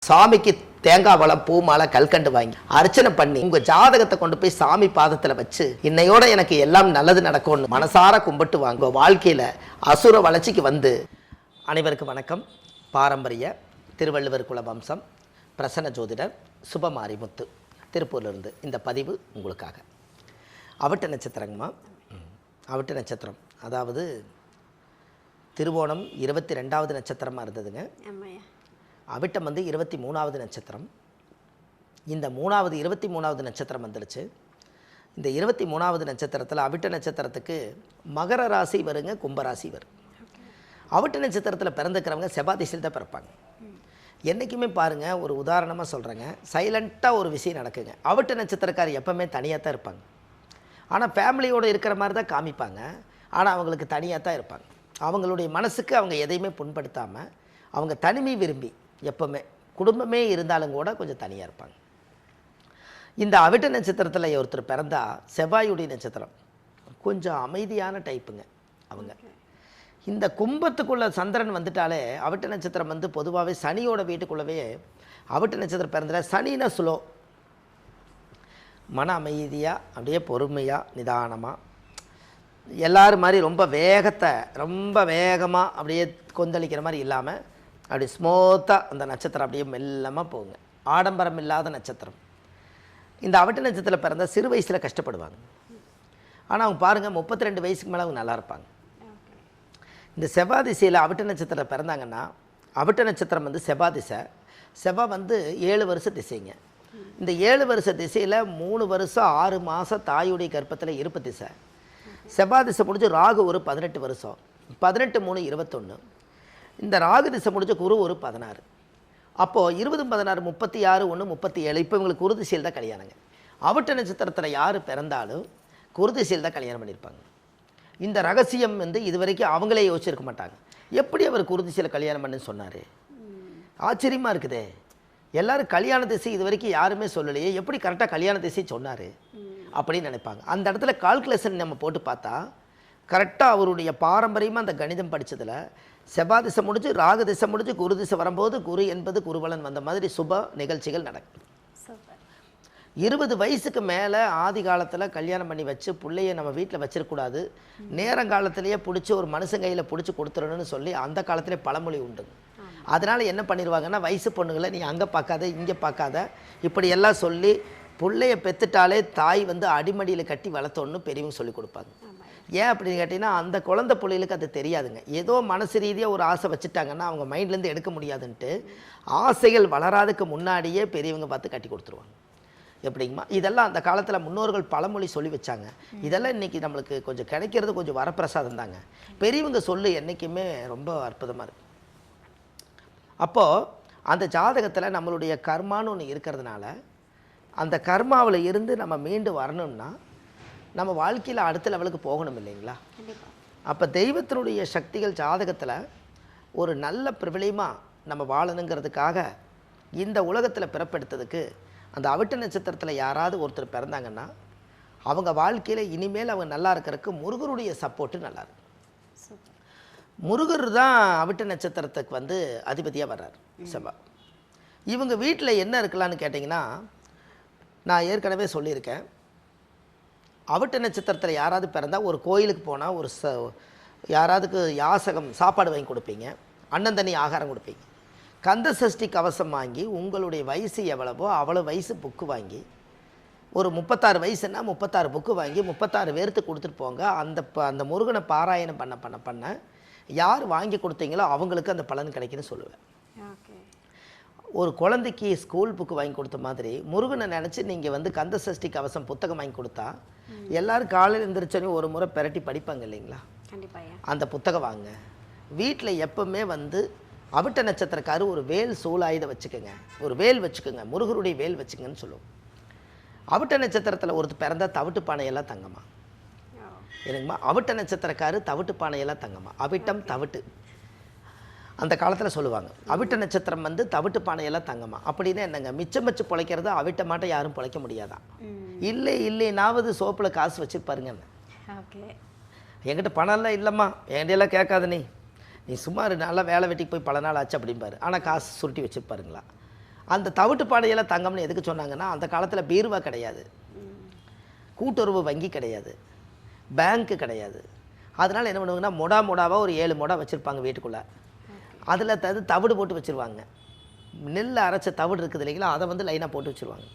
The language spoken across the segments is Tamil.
சாமிக்கு தேங்காய் பழம் பூ மாலை கல்கண்டு வாங்கி அர்ச்சனை பண்ணி உங்க ஜாதகத்தை கொண்டு போய் சாமி பாதத்துல வச்சு இன்னையோட எனக்கு எல்லாம் நல்லது நடக்கும்னு மனசார கும்பிட்டு வாங்க. வாழ்க்கையில அசுர வளர்ச்சிக்கு வந்து. அனைவருக்கும் வணக்கம். பாரம்பரிய திருவள்ளுவர் குல வம்சம் பிரசன்ன ஜோதிடர் சுபமாரிமுத்து திருப்பூர்லேருந்து இந்த பதிவு உங்களுக்காக. அவிட்ட நட்சத்திரங்கம்மா. அவிட்ட நட்சத்திரம் அதாவது திருவோணம் 22வது நட்சத்திரமாக இருந்ததுங்க. அவிட்டம் வந்து 23வது நட்சத்திரம். இந்த 23வது நட்சத்திரம் வந்துடுச்சு. இந்த 23வது நட்சத்திரத்தில் அவிட்ட நட்சத்திரத்துக்கு மகர ராசி வருங்க, கும்பராசி வரும். அவிட்ட நட்சத்திரத்தில் பிறந்துக்கிறவங்க செவ்வாய் திசையில் தான் பிறப்பாங்க. என்றைக்குமே பாருங்கள், ஒரு உதாரணமாக சொல்கிறேங்க, சைலண்ட்டாக ஒரு விஷயம் நடக்குங்க. அவிட்ட நட்சத்திரக்கார் எப்போவுமே தனியாக தான் இருப்பாங்க. ஆனால் ஃபேமிலியோடு இருக்கிற மாதிரி தான் காமிப்பாங்க. ஆனால் அவங்களுக்கு தனியாக தான் இருப்பாங்க. அவங்களுடைய மனசுக்கு அவங்க எதையுமே புண்படுத்தாமல் அவங்க தனிமை விரும்பி எப்போவுமே குடும்பமே இருந்தாலும் கூட கொஞ்சம் தனியாக இருப்பாங்க. இந்த அவிட்ட நட்சத்திரத்தில் ஒருத்தர் பிறந்தா செவ்வாயுடைய நட்சத்திரம் கொஞ்சம் அமைதியான டைப்புங்க அவங்க. இந்த கும்பத்துக்குள்ளே சந்திரன் வந்துட்டாலே அவிட்ட நட்சத்திரம் வந்து பொதுவாகவே சனியோட வீட்டுக்குள்ளவே அவிட்ட நட்சத்திரம் பிறந்த சனினா சுலோ, மன அமைதியாக அப்படியே பொறுமையாக நிதானமாக எல்லோரும் மாதிரி ரொம்ப வேகமாக அப்படியே கொந்தளிக்கிற மாதிரி இல்லாமல் அப்படி ஸ்மூத்தாக அந்த நட்சத்திரம் அப்படியே மெல்லமாக போகுங்க. ஆடம்பரம் இல்லாத நட்சத்திரம். இந்த அவிட்ட நட்சத்திரத்தில் பிறந்த சிறு வயசில் கஷ்டப்படுவாங்க. ஆனால் அவங்க பாருங்கள் 32 வயசுக்கு மேலே அவங்க நல்லா இருப்பாங்க. இந்த செவ்வாய் திசையில் அவிட்ட நட்சத்திரத்தில் பிறந்தாங்கன்னா, அவிட்ட நட்சத்திரம் வந்து செவ்வாய் திசை. செவ்வாய் வந்து 7 வருஷ திசைங்க. இந்த 7 வருஷ திசையில் 3 வருஷம் 6 மாதம் தாயுடைய கர்ப்பத்தில் இருப்பு திசை. செவ்வாய் திசை முடிஞ்சு ராகு ஒரு 18 வருஷம், 18 3 21. இந்த ராகு திசை முடிஞ்ச குரு ஒரு 16. அப்போது 20 16 36 1 37. இப்போ இவங்களுக்கு குரு திசையில் தான் கல்யாணங்க. அவிட்ட நட்சத்திரத்தில் யார் பிறந்தாலும் குரு திசையில் தான் கல்யாணம் பண்ணியிருப்பாங்க. இந்த ரகசியம் வந்து இது வரைக்கும் அவங்களே யோசிச்சிருக்க மாட்டாங்க. எப்படி அவர் குரு திசையில் கல்யாணம் பண்ணுன்னு சொன்னார்? ஆச்சரியமாக இருக்குதே. எல்லோரும் கல்யாண திசை இது வரைக்கும் யாருமே சொல்லலையே, எப்படி கரெக்டாக கல்யாண திசை சொன்னார் அப்படின்னு நினைப்பாங்க. அந்த இடத்துல கால்குலேஷன் நம்ம போட்டு பார்த்தா கரெக்டாக அவருடைய பாரம்பரியமாக அந்த கணிதம் படித்ததில் செவ்வாய் திசை முடிஞ்சு ராகு திசை முடிஞ்சு குரு திசை வரும்போது குரு என்பது குருவலன் வந்த மாதிரி சுப நிகழ்ச்சிகள் நடக்கும். 20 வயசுக்கு மேலே ஆதி காலத்தில் கல்யாணம் பண்ணி வச்சு பிள்ளைய நம்ம வீட்டில் வச்சிருக்கூடாது, நேரங்காலத்திலேயே பிடிச்சி ஒரு மனுஷன் கையில் பிடிச்சி கொடுத்துடணும்னு சொல்லி அந்த காலத்திலே பழமொழி உண்டுங்க. அதனால் என்ன பண்ணிடுவாங்கன்னா, வயசு பொண்ணுங்களை நீ அங்கே பார்க்காத இங்கே பார்க்காத இப்படி எல்லாம் சொல்லி பிள்ளைய பெற்றுட்டாலே தாய் வந்து அடிமடியில் கட்டி வளர்த்தோன்னு பெரியவங்க சொல்லி கொடுப்பாங்க. ஏன் அப்படின்னு கேட்டிங்கன்னா, அந்த குழந்தை பிள்ளைகளுக்கு அது தெரியாதுங்க. ஏதோ மனசு ரீதியாக ஒரு ஆசை வச்சுட்டாங்கன்னா அவங்க மைண்ட்லேருந்து எடுக்க முடியாதுன்ட்டு ஆசைகள் வளராதுக்கு முன்னாடியே பெரியவங்க பார்த்து கட்டி கொடுத்துருவாங்க. எப்படிங்கம்மா? இதெல்லாம் அந்த காலத்தில் முன்னோர்கள் பழமொழி சொல்லி வச்சாங்க. இதெல்லாம் இன்றைக்கி நம்மளுக்கு கொஞ்சம் கிடைக்கிறது கொஞ்சம் வரப்பிரசாதம் தாங்க. பெரியவங்க சொல்லு என்றைக்குமே ரொம்ப அற்புதமாக இருக்குது. அப்போது அந்த ஜாதகத்தில் நம்மளுடைய கர்மான்னு ஒன்று இருக்கிறதுனால அந்த கர்மாவில் இருந்து நம்ம மீண்டு வரணும்னா நம்ம வாழ்க்கையில் அடுத்த லெவலுக்கு போகணும் இல்லைங்களா? அப்போ தெய்வத்தினுடைய சக்திகள் ஜாதகத்தில் ஒரு நல்ல பிரபலியமாக நம்ம வாழணுங்கிறதுக்காக இந்த உலகத்தில் பிறப்பெடுத்ததுக்கு அந்த அவிட்ட நட்சத்திரத்தில் யாராவது ஒருத்தர் பிறந்தாங்கன்னா அவங்க வாழ்க்கையில் இனிமேல் அவங்க நல்லா இருக்கிறதுக்கு முருகருடைய சப்போர்ட்டு நல்லா இருக்கு. முருகர் தான் அவிட்ட நட்சத்திரத்துக்கு வந்து அதிபதியாக வர்றார் செவ்வாய். இவங்க வீட்டில் என்ன இருக்கலான்னு கேட்டிங்கன்னா, நான் ஏற்கனவே சொல்லியிருக்கேன், அவிட்ட நட்சத்திரத்தில் யாராவது பிறந்தால் ஒரு கோயிலுக்கு போனால் ஒரு யாராவதுக்கு யாசகம் சாப்பாடு வாங்கி கொடுப்பீங்க, அன்னம் தண்ணி ஆகாரம் கொடுப்பீங்க, கந்த சஷ்டி கவசம் வாங்கி உங்களுடைய வயசு எவ்வளவோ அவ்வளோ வயசு புக்கு வாங்கி ஒரு 36 வயசுன்னா 36 புக்கு வாங்கி 36 பேருக்கு கொடுத்துட்டு போங்க. அந்த முருகனை பாராயணம் பண்ண யார் வாங்கி கொடுத்தீங்களோ அவங்களுக்கு அந்த பலன் கிடைக்குன்னு சொல்லுவேன். ஒரு குழந்தைக்கு ஸ்கூல் புக்கு வாங்கி கொடுத்த மாதிரி முருகனை நினச்சி நீங்கள் வந்து கந்த சஷ்டி கவசம் புத்தகம் வாங்கி கொடுத்தா எல்லோரும் காலையில் எழுந்திரிச்சோன்னே ஒரு முறை பெரட்டி படிப்பாங்க இல்லைங்களா? அந்த புத்தகம் வாங்க. வீட்டில் எப்பவுமே வந்து அவிட்ட நட்சத்திரக்காரு ஒரு வேல் சூலாயுதம் வச்சுக்கோங்க, ஒரு வேல் வச்சுக்கோங்க, முருகருடைய வேல் வச்சுக்கோங்கன்னு சொல்லுவோம். அவிட்ட நட்சத்திரத்தில் ஒருத்தர் பிறந்தால் தவிட்டு பானையெல்லாம் தங்கம்மா. எனக்குமா அவிட்ட நட்சத்திரக்காரு தவிட்டு பானையெல்லாம் தங்கம்மா. அவிட்டம் தவிட்டு அந்த காலத்தில் சொல்லுவாங்க. அவிட்ட நட்சத்திரம் வந்து தவிட்டு பானையெல்லாம் தங்கம்மா. அப்படின்னா என்னங்க, மிச்சம் வச்சு பிழைக்கிறது அவிட்ட மாட்டை யாரும் பிழைக்க முடியாதான். இல்லைனாவது சோப்பில் காசு வச்சுருப்பாருங்க. என்கிட்ட பணம்லாம் இல்லைம்மா, என்கிட்டலாம் கேட்காத நீ சும்மா நல்லா வேலை வெட்டிக்கு போய் பல நாள் ஆச்சு அப்படிம்பாரு. ஆனால் காசு சுருட்டி வச்சுருப்பாருங்களா? அந்த தவிட்டு பானையெல்லாம் தங்கம்னு எதுக்கு சொன்னாங்கன்னா, அந்த காலத்தில் பீருவா கிடையாது, கூட்டுறவு வங்கி கிடையாது, பேங்க்கு கிடையாது. அதனால் என்ன பண்ணுவாங்கன்னா, மொடாவாக ஒரு 7 மொடா வச்சுருப்பாங்க வீட்டுக்குள்ளே. அதில் தவிடு போட்டு வச்சுருவாங்க. நெல் அரைச்ச தவிடு இருக்குது இல்லைங்களா, அதை வந்து லைனாக போட்டு வச்சுருவாங்க.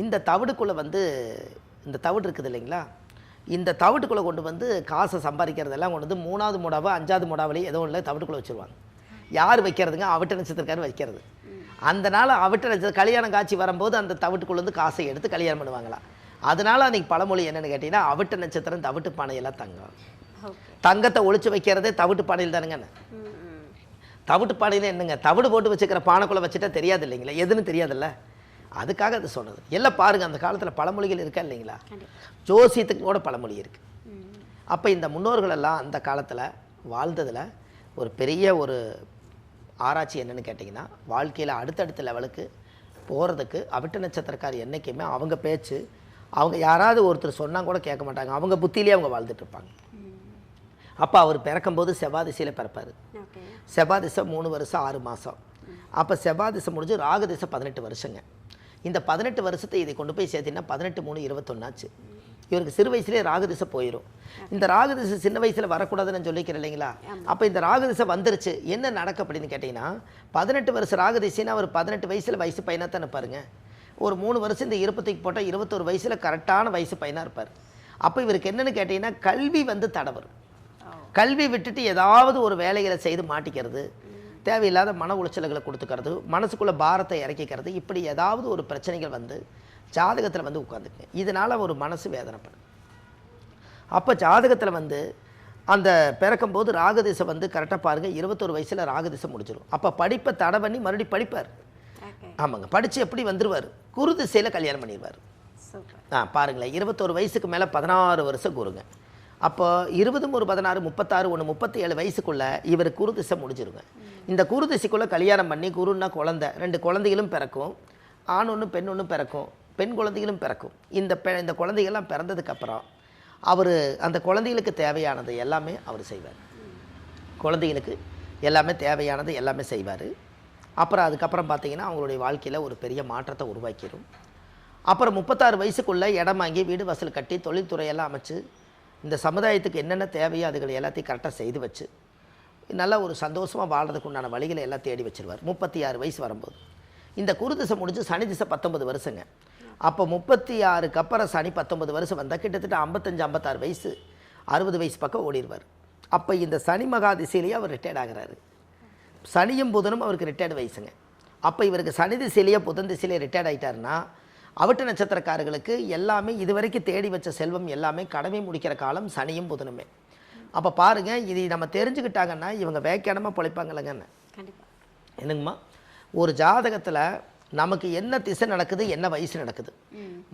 இந்த தவிடுக்குள்ளே வந்து இந்த தவிடு இருக்குது இல்லைங்களா, இந்த தவிட்டுக்குள்ளே கொண்டு வந்து காசை சம்பாதிக்கிறதெல்லாம் கொண்டு வந்து 3வது மொடாவோ 5வது மொடாவிலையும் ஏதோ இல்லை தவிட்டுக்குள்ளே வச்சுருவாங்க. யார் வைக்கிறதுங்க? அவிட்ட நட்சத்திரக்காரர் வைக்கிறது. அந்த நாள் அவிட்ட நட்சத்திரம் கல்யாணம் காட்சி வரும்போது அந்த தவிட்டுக்குள்ளே வந்து காசை எடுத்து கல்யாணம் பண்ணுவாங்களா. அதனால் அன்றைக்கி பழமொழி என்னென்னு கேட்டிங்கன்னா, அவிட்ட நட்சத்திரம் தவிட்டு பானையெல்லாம் தங்கம். தங்கத்தை ஒழிச்சு வைக்கிறதே தவிட்டு பானையில் தானுங்க. தவிட்டு பானையில் என்னங்க, தவிடு போட்டு வச்சுக்கிற பானைக்குள்ளே வச்சுட்டா தெரியாது இல்லைங்களா, எதுன்னு தெரியாதுல்ல. அதுக்காக அது சொன்னது. எல்லாம் பாருங்கள், அந்த காலத்தில் பழமொழிகள் இருக்கா இல்லைங்களா, ஜோசியத்துக்கு கூட பழமொழி இருக்குது. அப்போ இந்த முன்னோர்களெல்லாம் அந்த காலத்தில் வாழ்ந்ததில் ஒரு பெரிய ஒரு ஆராய்ச்சி என்னென்னு கேட்டிங்கன்னா, வாழ்க்கையில் அடுத்தடுத்த லெவலுக்கு போகிறதுக்கு அவிட்ட நட்சத்திரக்கார் என்றைக்குமே அவங்க பேச்சு, அவங்க யாராவது ஒருத்தர் சொன்னால் கூட கேட்க மாட்டாங்க, அவங்க புத்தியிலே அவங்க வாழ்ந்துட்டுருப்பாங்க. அப்போ அவர் பிறக்கும்போது செவ்வாய் திசையில் பிறப்பார். செவ்வாய் திசை 3 வருஷம் 6 மாதம். அப்போ செவ்வாய் திசை முடிஞ்சு ராகு திசை 18 வருஷங்க. இந்த 18 வருஷத்தை இதை கொண்டு போய் சேர்த்திங்கன்னா 18 3 21 ஆச்சு. இவருக்கு சிறு வயசுலேயே ராகு திசை போயிடும். இந்த ராகு திசை சின்ன வயசில் வரக்கூடாதுன்னு சொல்லிக்கிறேன் இல்லைங்களா. அப்போ இந்த ராகு திசை வந்துருச்சு, என்ன நடக்கும் அப்படின்னு கேட்டிங்கன்னா, 18 வருஷம் ராகு திசைன்னா அவர் 18 வயசில் வயசு பையனாக தானே இருப்பாருங்க. ஒரு 3 வருஷம் இந்த இருப்பத்துக்கு போட்டால் 21 வயசில் கரெக்டான வயசு பையனாக இருப்பார். அப்போ இவருக்கு என்னென்னு கேட்டிங்கன்னா, கல்வி வந்து தடை வரும். கல்வி விட்டுட்டு ஏதாவது ஒரு வேலைகளை செய்து மாட்டிக்கிறது, தேவையில்லாத மன உளைச்சல்களை கொடுத்துக்கிறது, மனசுக்குள்ளே பாரத்தை இறக்கிக்கிறது, இப்படி ஏதாவது ஒரு பிரச்சனைகள் வந்து ஜாதகத்தில் வந்து உட்காந்துக்குங்க. இதனால் ஒரு மனசு வேதனைப்படும். அப்போ ஜாதகத்தில் வந்து அந்த பிறக்கும்போது ராகதிசை வந்து கரெக்டாக பாருங்கள், 21 வயசில் ராகதிசை முடிச்சிடும். அப்போ படிப்பை தடை பண்ணி மறுபடியும் படிப்பார். ஆமாங்க, படித்து எப்படி வந்துடுவார், குரு திசையில் கல்யாணம் பண்ணிடுவார். பாருங்களேன், 21 வயசுக்கு மேலே 16 வருஷம் குருங்க. அப்போ 20 1 16 36 1 37 வயசுக்குள்ளே இவர் குரு திசை முடிஞ்சிருங்க. இந்த குரு திசைக்குள்ளே கல்யாணம் பண்ணி, குருன்னா குழந்தை, 2 குழந்தைகளும் பிறக்கும், ஆண் ஒன்று பெண் ஒன்று பிறக்கும், பெண் குழந்தைகளும் பிறக்கும். இந்த குழந்தைகள்லாம் பிறந்ததுக்கப்புறம் அவர் அந்த குழந்தைகளுக்கு தேவையானது எல்லாமே அவர் செய்வார். குழந்தைகளுக்கு எல்லாமே தேவையானது எல்லாமே செய்வார். அப்புறம் அதுக்கப்புறம் பார்த்திங்கன்னா அவங்களுடைய வாழ்க்கையில் ஒரு பெரிய மாற்றத்தை உருவாக்கிடும். அப்புறம் 36 வயசுக்குள்ளே இடம் வாங்கி வீடு வாசல் கட்டி தொழில்துறையெல்லாம் அமைச்சு இந்த சமுதாயத்துக்கு என்னென்ன தேவையோ அதுகளை எல்லாத்தையும் கரெக்டாக செய்து வச்சு நல்லா ஒரு சந்தோஷமாக வாழ்கிறதுக்கு உண்டான வழிகளை எல்லாம் தேடி வச்சுருவார். 36 வயசு வரும்போது இந்த குரு திசை முடிஞ்சு சனி திசை 19 வருஷங்க. அப்போ 36க்கு அப்புறம் சனி 19 வருஷம் வந்தால் கிட்டத்தட்ட 55 56 வயசு 60 வயசு பக்கம் ஓடிடுவார். அப்போ இந்த சனி மகா திசையிலேயே அவர் ரிட்டையர்ட் ஆகிறாரு. சனியும் புதனும் அவருக்கு ரிட்டையர்டு வயசுங்க. அப்போ இவருக்கு சனி திசையிலேயே புதன் திசையிலே ரிட்டையர்ட் ஆகிட்டாருன்னா அவிட்ட நட்சத்திரக்காரர்களுக்கு எல்லாமே இதுவரைக்கும் தேடி வச்ச செல்வம் எல்லாமே கடமை முடிக்கிற காலம் சனியும் புதனுமே. அப்போ பாருங்கள், இது நம்ம தெரிஞ்சுக்கிட்டாங்கன்னா இவங்க வேக்கானமாக பிழைப்பாங்கல்லங்கன்னு. என்னங்கம்மா, ஒரு ஜாதகத்தில் நமக்கு என்ன திசை நடக்குது, என்ன வயசு நடக்குது,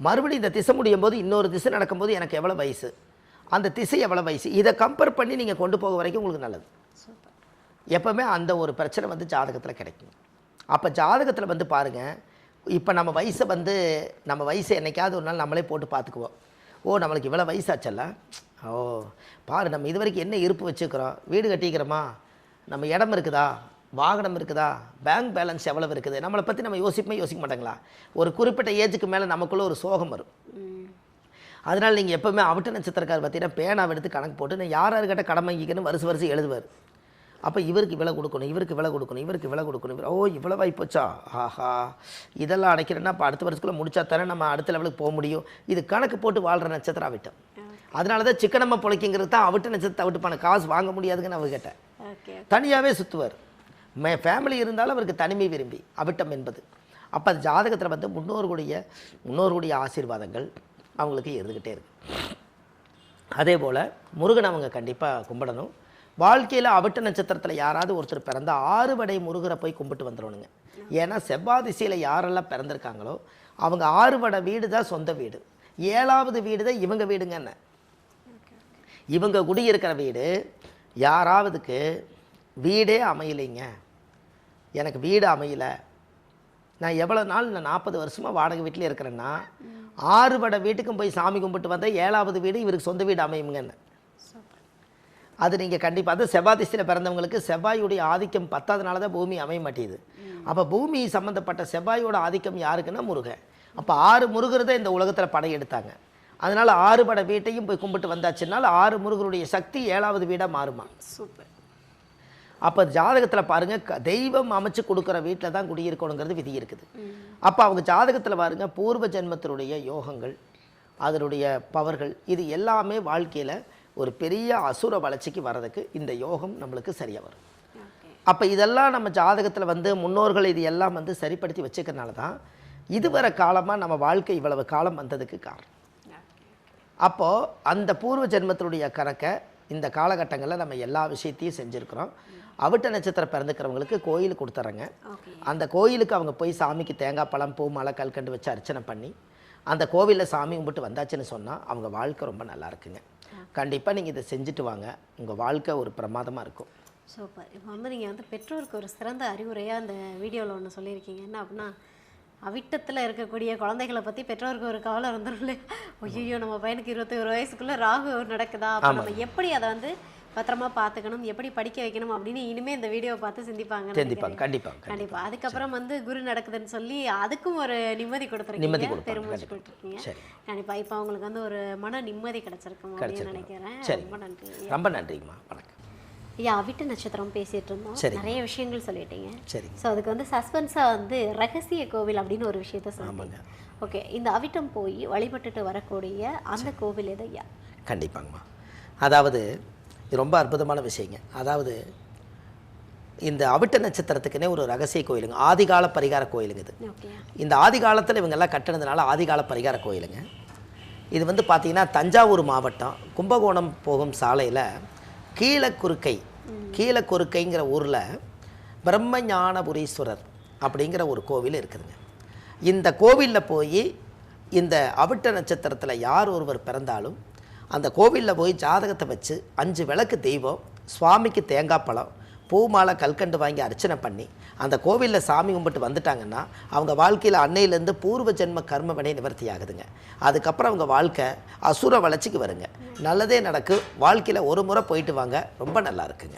மறுபடியும் இந்த திசை முடியும் போது இன்னொரு திசை நடக்கும்போது எனக்கு எவ்வளோ வயசு, அந்த திசை எவ்வளோ வயசு, இதை கம்பேர் பண்ணி நீங்கள் கொண்டு போக வரைக்கும் உங்களுக்கு நல்லது. எப்போவுமே அந்த ஒரு பிரச்சனை வந்து ஜாதகத்தில் கிடைக்கும். அப்போ ஜாதகத்தில் வந்து பாருங்கள், இப்போ நம்ம வயசை வந்து நம்ம வயசை என்றைக்காவது ஒரு நாள் நம்மளே போட்டு பார்த்துக்குவோம். ஓ, நம்மளுக்கு இவ்வளோ வயசாச்சல்ல, ஓ பாரு நம்ம இது வரைக்கும் என்ன இருப்பு வச்சுக்கிறோம், வீடு கட்டிக்கிறோமா, நம்ம இடம் இருக்குதா, வாகனம் இருக்குதா, பேங்க் பேலன்ஸ் எவ்வளவு இருக்குது, நம்மளை பற்றி நம்ம யோசிக்க மாட்டாங்களா. ஒரு குறிப்பிட்ட ஏஜுக்கு மேலே நமக்குள்ளே ஒரு சோகம் வரும். அதனால் நீங்கள் எப்போவுமே அவிட்ட நட்சத்திரக்கார் பார்த்தீங்கன்னா பேனாவை எடுத்து கணக்கு போட்டு நான் யார்கிட்ட கடன் வாங்கிக்கணும் வருஷம் எழுதுவார். அப்போ இவருக்கு விலை கொடுக்கணும், இவருக்கு விலை கொடுக்கணும், இவருக்கு விலை கொடுக்கணும், ஓ இவ்வளோ வாய்ப்போச்சா, ஆஹா இதெல்லாம் அடைக்கிறேன்னா இப்போ அடுத்த வருஷத்துக்குள்ளே முடிச்சா தானே நம்ம அடுத்த லெவலுக்கு போக முடியும். இது கணக்கு போட்டு வாழ்கிற நட்சத்திரம் அவிட்டம். அதனால தான் சிக்கனமாக பிழைக்கிங்கிறது தான் அவிட்ட நட்சத்திரத்தை அவிட்டுப்பான காசு வாங்க முடியாதுங்கன்னு அவர் கேட்டேன். தனியாகவே சுற்றுவார். ஃபேமிலி இருந்தாலும் அவருக்கு தனிமை விரும்பி அவிட்டம் என்பது. அப்போ அது ஜாதகத்தில் வந்து முன்னோர்களுடைய ஆசீர்வாதங்கள் அவங்களுக்கு இருந்துக்கிட்டே இருக்கு. அதே போல் முருகன் அவங்க கண்டிப்பாக கும்பிடணும். வாழ்க்கையில் அவிட்ட நட்சத்திரத்தில் யாராவது ஒருத்தர் பிறந்த 6 வடை முருகரை போய் கும்பிட்டு வந்துடணுங்க. ஏன்னா செவ்வாய் திசையில் யாரெல்லாம் பிறந்திருக்காங்களோ அவங்க 6 வடை வீடு தான் சொந்த வீடு, 7வது வீடு தான் இவங்க வீடுங்கன்னு. இவங்க குடியிருக்கிற வீடு யாராவதுக்கு வீடே அமையலைங்க, எனக்கு வீடு அமையலை, நான் எவ்வளோ நாள் நான் 40 வருஷமாக வாடகை வீட்டில் இருக்கிறேன்னா 6 வடை வீட்டுக்கும் போய் சாமி கும்பிட்டு வந்தால் 7வது வீடு இவருக்கு சொந்த வீடு அமையுங்கன்னு. அது நீங்கள் கண்டிப்பாக அது செவ்வாய் திசையில் பிறந்தவங்களுக்கு செவ்வாயுடைய ஆதிக்கம் 10வது நாள் தான் பூமி அமைய மாட்டேங்குது. அப்போ பூமி சம்மந்தப்பட்ட செவ்வாயோட ஆதிக்கம் யாருக்குன்னா முருகன். அப்போ 6 முருகர் இந்த உலகத்தில் படையெடுத்தாங்க. அதனால் 6 படை வீட்டையும் போய் கும்பிட்டு வந்தாச்சுனால் 6 முருகருடைய சக்தி 7வது வீடாக மாறுமா. சூப்பர். அப்போ ஜாதகத்தில் பாருங்கள், தெய்வம் அமைச்சு கொடுக்குற வீட்டில் தான் குடியிருக்கணுங்கிறது விதி இருக்குது. அப்போ அவங்க ஜாதகத்தில் பாருங்கள், பூர்வ ஜென்மத்தினுடைய யோகங்கள், அதனுடைய பவர்கள், இது எல்லாமே வாழ்க்கையில் ஒரு பெரிய அசுர வளர்ச்சிக்கு வர்றதுக்கு இந்த யோகம் நம்மளுக்கு சரியாக வரும். அப்போ இதெல்லாம் நம்ம ஜாதகத்தில் முன்னோர்கள் இது எல்லாம் சரிப்படுத்தி வச்சுக்கிறனால தான் இதுவரை காலமாக நம்ம வாழ்க்கை இவ்வளவு காலம் வந்ததுக்கு காரணம். அப்போது அந்த பூர்வ ஜென்மத்தினுடைய கணக்கை இந்த காலகட்டங்களில் நம்ம எல்லா விஷயத்தையும் செஞ்சுருக்கிறோம். அவிட்ட நட்சத்திரம் பிறந்துக்கிறவங்களுக்கு கோயில் கொடுத்துட்றேங்க. அந்த கோயிலுக்கு அவங்க போய் சாமிக்கு தேங்காய் பழம், பூ, மலை, கல்கண்டு வச்சு அர்ச்சனை பண்ணி அந்த கோவிலில் சாமி கும்பிட்டு வந்தாச்சுன்னு சொன்னால் அவங்க வாழ்க்கை ரொம்ப நல்லா இருக்குங்க. கண்டிப்பாக நீங்கள் இதை செஞ்சுட்டு வாங்க, உங்கள் வாழ்க்கை ஒரு பிரமாதமாக இருக்கும். சூப்பர். இப்போ நீங்கள் பெற்றோருக்கு ஒரு சிறந்த அறிவுரையாக அந்த வீடியோவில் ஒன்று சொல்லியிருக்கீங்க. என்ன அப்படின்னா, அவிட்டத்தில் இருக்கக்கூடிய குழந்தைகளை பற்றி பெற்றோருக்கு ஒரு கவலை வந்துடும் இல்லையா? ஐயோ, நம்ம பையனுக்கு 21 வயசுக்குள்ளே ராகு நடக்குதா, அப்போ நம்ம எப்படி அதை பத்திரமா பார்த்துக்கணும், எப்படி படிக்க வைக்கணும் அப்படின்னு இனிமேல் இந்த வீடியோவை பார்த்து சிந்திப்பாங்க. கண்டிப்பாக. அதுக்கப்புறம் குரு நடக்குதுன்னு சொல்லி அதுக்கும் ஒரு நிம்மதி கொடுத்துருக்கீங்க, பெருமூச்சு கொடுத்துருக்கீங்க. கண்டிப்பாக இப்போ அவங்களுக்கு ஒரு மன நிம்மதி கிடைச்சிருக்கும் அப்படின்னு நினைக்கிறேன். ரொம்ப நன்றி. ரொம்ப நன்றிங்கம்மா. வணக்கம். ஐயா, அவிட்ட நட்சத்திரம் பேசிட்டு இருந்தோம், நிறைய விஷயங்கள் சொல்லிட்டீங்க. சரி. ஸோ அதுக்கு சஸ்பென்ஸாக ரகசிய கோவில் அப்படின்னு ஒரு விஷயத்த சொல்லுவாங்க. ஓகே, இந்த அவிட்டம் போய் வழிபட்டுட்டு வரக்கூடிய அந்த கோவில் எது ஐயா? கண்டிப்பாங்கம்மா. அதாவது இது ரொம்ப அற்புதமான விஷயங்க. அதாவது இந்த அவிட்ட நட்சத்திரத்துக்குன்னே ஒரு ரகசிய கோயிலுங்க, ஆதிகால பரிகார கோயிலுங்க இது. இந்த ஆதி காலத்தில் இவங்கெல்லாம் கட்டினதுனால ஆதிகால பரிகார கோயிலுங்க. இது பார்த்தீங்கன்னா தஞ்சாவூர் மாவட்டம் கும்பகோணம் போகும் சாலையில் கீழக்குறுக்கைங்கிற ஊரில் பிரம்மஞானபுரீஸ்வரர் அப்படிங்கிற ஒரு கோவில் இருக்குதுங்க. இந்த கோவிலில் போய் இந்த அவிட்ட நட்சத்திரத்தில் யார் ஒருவர் பிறந்தாலும் அந்த கோவிலில் போய் ஜாதகத்தை வச்சு 5 விளக்கு தெய்வம், சுவாமிக்கு தேங்காய் பழம், பூ, மாலை, கல்கண்டு வாங்கி அர்ச்சனை பண்ணி அந்த கோவிலில் சாமி கும்பிட்டு வந்துட்டாங்கன்னா அவங்க வாழ்க்கையில் அன்னையிலேருந்து பூர்வ ஜென்ம கர்ம வினை நிவர்த்தி ஆகுதுங்க. அதுக்கப்புறம் அவங்க வாழ்க்கை அசுர வளர்ச்சிக்கு வருங்க. நல்லதே நடக்கும். வாழ்க்கையில் ஒரு முறை போயிட்டு வாங்க, ரொம்ப நல்லா இருக்குங்க.